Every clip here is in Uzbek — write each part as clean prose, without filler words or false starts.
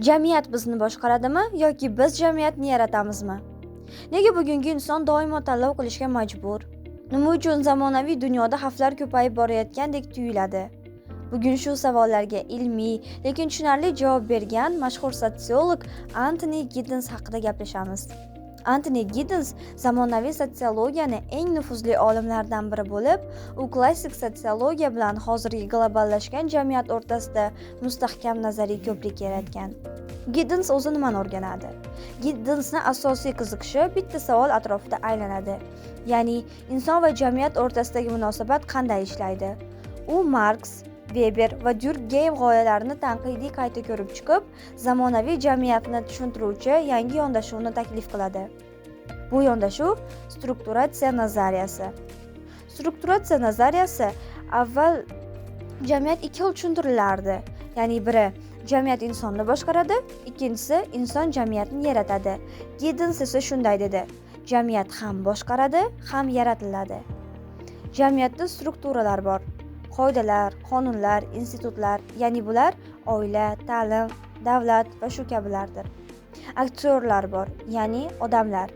Jamiyat bizni boshqaradimi yoki biz jamiyatni yaratamizmi? Nega bugungi inson doimo tanlov qilishga majbur? Nima uchun zamonaviy dunyoda xavflar ko'payib borayotgandek tuyuladi? Bugun shu savollarga ilmiy, lekin tushunarli javob bergan mashhur sotsiolog Antoni Giddens haqida gaplashamiz. Antoni Giddens zamonaviy sotsiologiyani eng nufuzli olimlardan biri bo'lib, u klassik sotsiologiya bilan hozirgi globallashgan jamiyat o'rtasida mustahkam nazariy ko'prik yaratgan. Giddens o'zi nimani o'rganadi? Giddensning asosiy qiziqishi bitta savol atrofida aylanadi. Ya'ni inson va jamiyat o'rtasidagi munosabat qanday ishlaydi? U Marks, Weber va Durkheim g'oyalarini tanqidiy qayta ko'rib chiqib, zamonaviy jamiyatni tushuntiruvchi yangi yondashuvni taklif qiladi. Bu yondashuv strukturatsiya nazariyasi. Strukturatsiya nazariyasi avval jamiyat ikki xil tushuntirilardi. Ya'ni biri jamiyat insonni boshqaradi, ikkinchisi inson jamiyatni yaratadi. Giddens esa shunday dedi: jamiyat ham boshqaradi, ham yaratiladi. Jamiyatda strukturalar bor. Qoidalar, qonunlar, institutlar, ya'ni bular oila, ta'lim, davlat va shu kabilardir. Aktyorlar bor, ya'ni odamlar.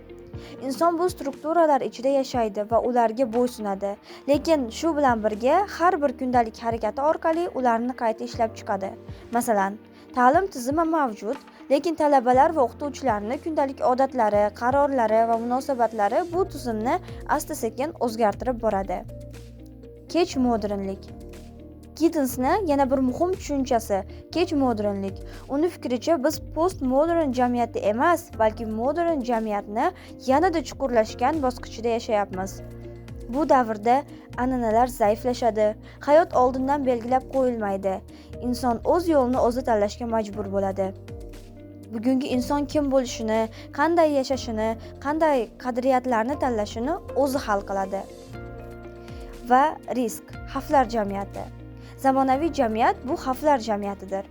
Inson bu strukturalar ichida yashaydi va ularga bo'ysunadi. Lekin shu bilan birga har bir kundalik harakati orqali ularni qayta ishlab chiqadi. Masalan, ta'lim tizimi mavjud, lekin talabalar va o'qituvchilarning kundalik odatlari, qarorlari va munosabatlari bu tizimni asta-sekin o'zgartirib boradi. Kech modernlik. Giddensning yana bir muhim tushunchasi kech modernlik. Uni fikricha biz postmodern jamiyatda emas, balki modern jamiyatni yanada chuqurlashgan bosqichida yashayapmiz. Bu davrda an'analar zaiflashadi, hayot oldindan belgilab qo'yilmaydi. Inson o'z yo'lini o'zi tanlashga majbur bo'ladi. Bugungi inson kim bo'lishini, qanday yashashini, qanday qadriyatlarni tanlashini o'zi hal qiladi. Va risk, xavflar jamiyati. Zamonaviy jamiyat bu xavflar jamiyatidir.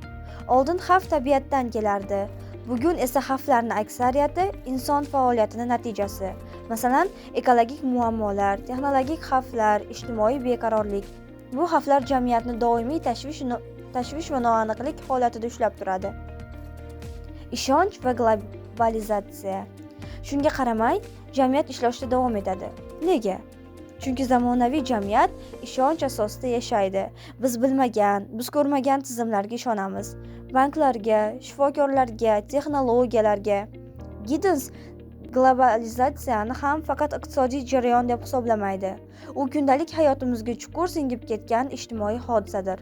Oldin xavf tabiatdan kelardi. Bugun esa xavflarning aksariyati inson faoliyatining natijasi. Masalan, ekologik muammolar, texnologik xavflar, ijtimoiy beqarorlik. Bu xavflar jamiyatni doimiy tashvish va noaniqlik holatida ushlab turadi. Ishonch va globalizatsiya. Shunga qaramay, jamiyat ishlashda davom etadi. Nega? Chunki zamonaviy jamiyat ishonch asosida yashaydi. Biz bilmagan, biz ko'rmagan tizimlarga ishonamiz. Banklarga, shifokorlarga, texnologiyalarga. Giddens globalizatsiyani ham faqat iqtisodiy jarayon deb hisoblamaydi. U kundalik hayotimizga chuqur singib ketgan ijtimoiy hodisadir.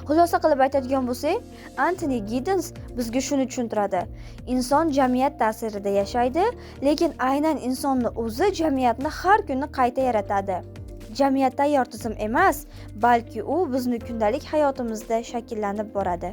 Xulosa qilib aytadigan bo'lsak, Antoni Giddens bizga shuni tushuntiradi. Inson jamiyat ta'sirida yashaydi, lekin aynan insonni o'zi jamiyatni har kuni qayta yaratadi. Jamiyat tayyor tizim emas, balki u bizning kundalik hayotimizda shakllanib boradi.